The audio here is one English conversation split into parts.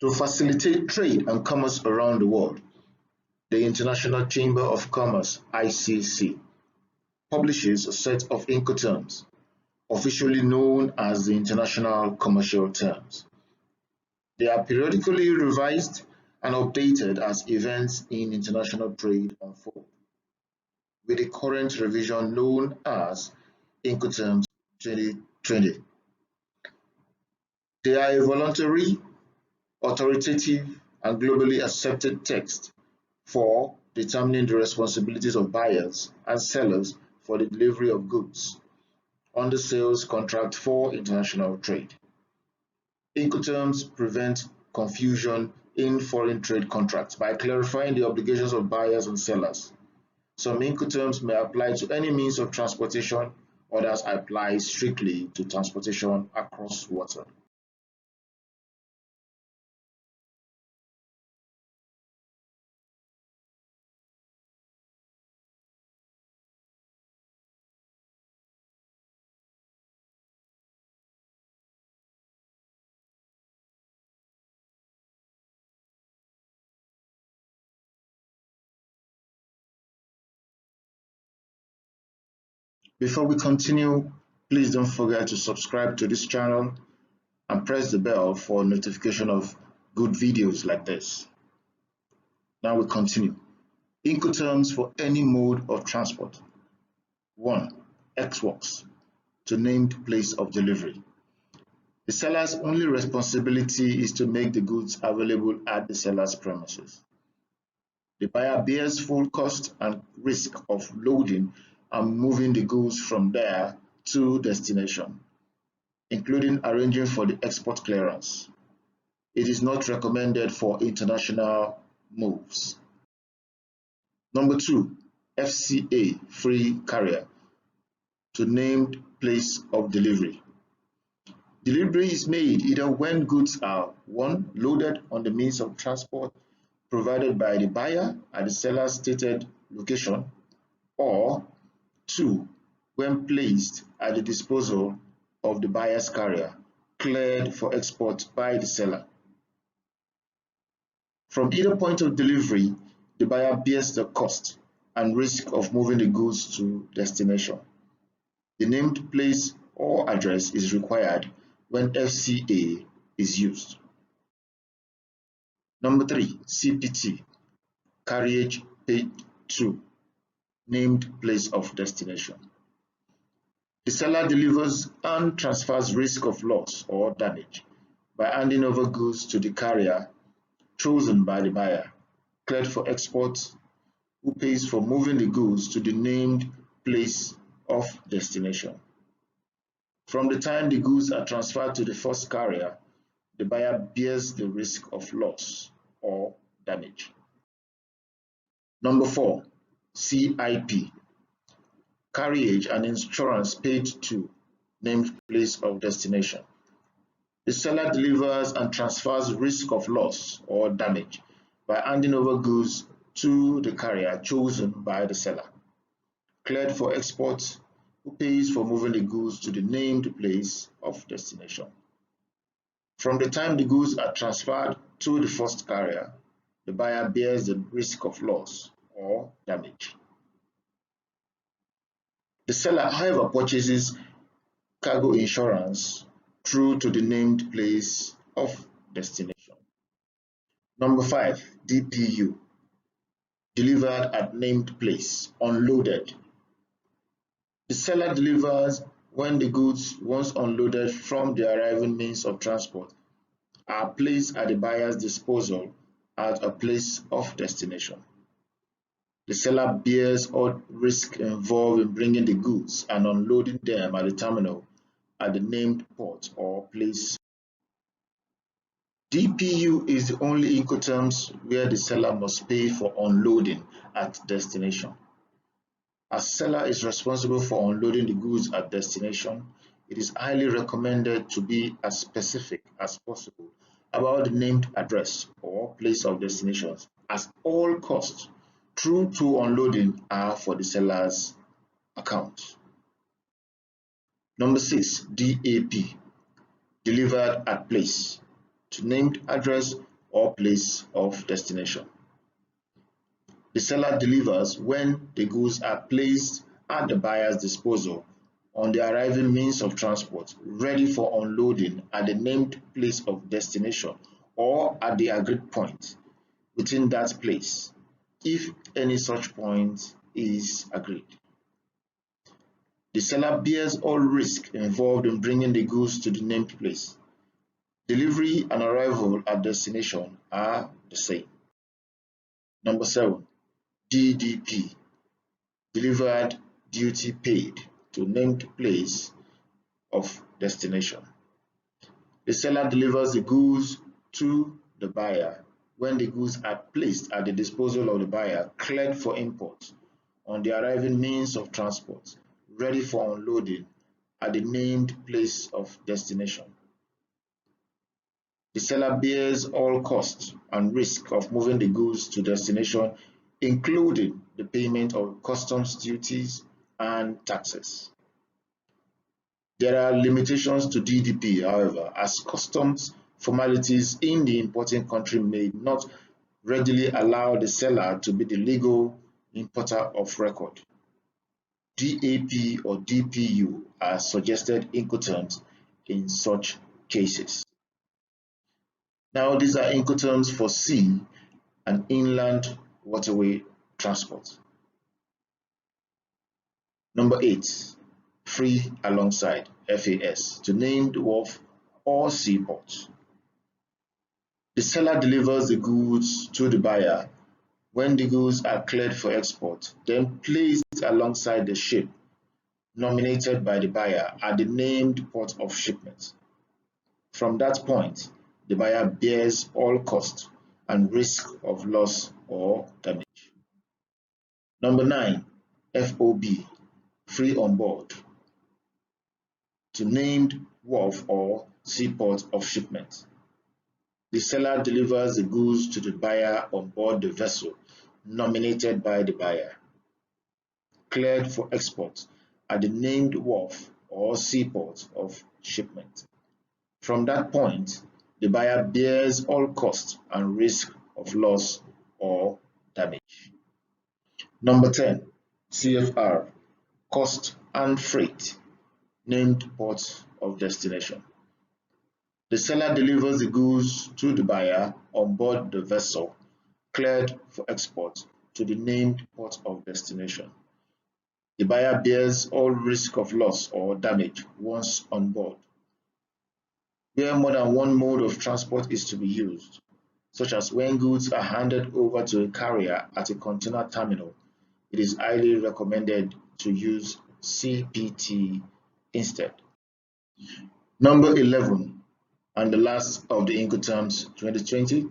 To facilitate trade and commerce around the world, the International Chamber of Commerce (ICC) publishes a set of Incoterms, officially known as the International Commercial Terms. They are periodically revised and updated as events in international trade unfold, with the current revision known as Incoterms 2020. They are a voluntary, authoritative, and globally accepted text for determining the responsibilities of buyers and sellers for the delivery of goods under sales contract for international trade. Incoterms prevent confusion in foreign trade contracts by clarifying the obligations of buyers and sellers. Some Incoterms may apply to any means of transportation, others apply strictly to transportation across water. Before we continue, please don't forget to subscribe to this channel and press the bell for notification of good videos like this. Now we continue. Incoterms for any mode of transport. 1. Ex-works, to named place of delivery. The seller's only responsibility is to make the goods available at the seller's premises. The buyer bears full cost and risk of loading and moving the goods from there to destination, including arranging for the export clearance. It is not recommended for international moves. Number 2, FCA, free carrier, to named place of delivery. Delivery is made either when goods are 1. Loaded on the means of transport provided by the buyer at the seller's stated location, or 2. When placed at the disposal of the buyer's carrier, cleared for export by the seller. From either point of delivery, the buyer bears the cost and risk of moving the goods to destination. The named place or address is required when FCA is used. Number 3, CPT, Carriage Paid To, named place of destination. The seller delivers and transfers risk of loss or damage by handing over goods to the carrier chosen by the buyer, cleared for export, who pays for moving the goods to the named place of destination. From the time the goods are transferred to the first carrier, the buyer bears the risk of loss or damage. Number 4, CIP, carriage and insurance paid to, named place of destination. The seller delivers and transfers risk of loss or damage by handing over goods to the carrier chosen by the seller, cleared for export, who pays for moving the goods to the named place of destination. From the time the goods are transferred to the first carrier, the buyer bears the risk of loss or damage. The seller, however, purchases cargo insurance through to the named place of destination. Number 5, DPU, delivered at named place, unloaded. The seller delivers when the goods, once unloaded from the arriving means of transport, are placed at the buyer's disposal at a place of destination. The seller bears all risk involved in bringing the goods and unloading them at the terminal at the named port or place. DPU is the only Incoterms where the seller must pay for unloading at destination. As seller is responsible for unloading the goods at destination, it is highly recommended to be as specific as possible about the named address or place of destination, as all costs through to unloading are for the seller's account. Number 6, DAP, delivered at place, to named address or place of destination. The seller delivers when the goods are placed at the buyer's disposal on the arriving means of transport, ready for unloading at the named place of destination or at the agreed point within that place, if any such point is agreed. The seller bears all risk involved in bringing the goods to the named place. Delivery and arrival at destination are the same. Number 7. DDP, delivered duty paid to named place of destination. The seller delivers the goods to the buyer when the goods are placed at the disposal of the buyer, cleared for import on the arriving means of transport, ready for unloading at the named place of destination. The seller bears all costs and risk of moving the goods to destination, including the payment of customs duties and taxes. There are limitations to DDP, however, as customs formalities in the importing country may not readily allow the seller to be the legal importer of record. DAP or DPU are suggested Incoterms in such cases. Now, these are Incoterms for sea and inland waterway transport. Number 8, free alongside, FAS, to named wharf or seaport. The seller delivers the goods to the buyer when the goods are cleared for export, then placed alongside the ship nominated by the buyer at the named port of shipment. From that point, the buyer bears all cost and risk of loss or damage. Number 9, FOB, free on board, to named wharf or seaport of shipment. The seller delivers the goods to the buyer on board the vessel nominated by the buyer, cleared for export at the named wharf or seaport of shipment. From that point, the buyer bears all cost and risk of loss or damage. Number 10, CFR, cost and freight, named port of destination. The seller delivers the goods to the buyer on board the vessel, cleared for export to the named port of destination. The buyer bears all risk of loss or damage once on board. Where more than one mode of transport is to be used, such as when goods are handed over to a carrier at a container terminal, it is highly recommended to use CPT instead. Number 11, and the last of the Incoterms 2020,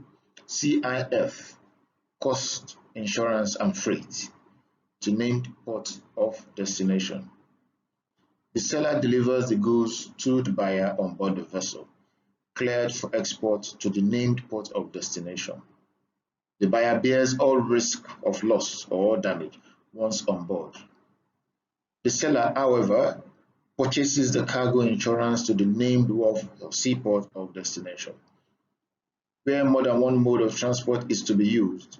CIF, cost, insurance and freight, to named port of destination. The seller delivers the goods to the buyer on board the vessel, cleared for export to the named port of destination. The buyer bears all risk of loss or damage once on board. The seller, however, purchases the cargo insurance to the named wharf or seaport of destination. Where more than one mode of transport is to be used,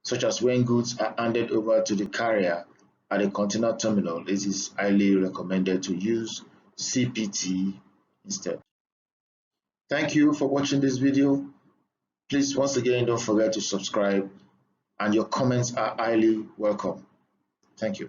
such as when goods are handed over to the carrier at a container terminal, it is highly recommended to use CPT instead. Thank you for watching this video. Please, once again, don't forget to subscribe, and your comments are highly welcome. Thank you.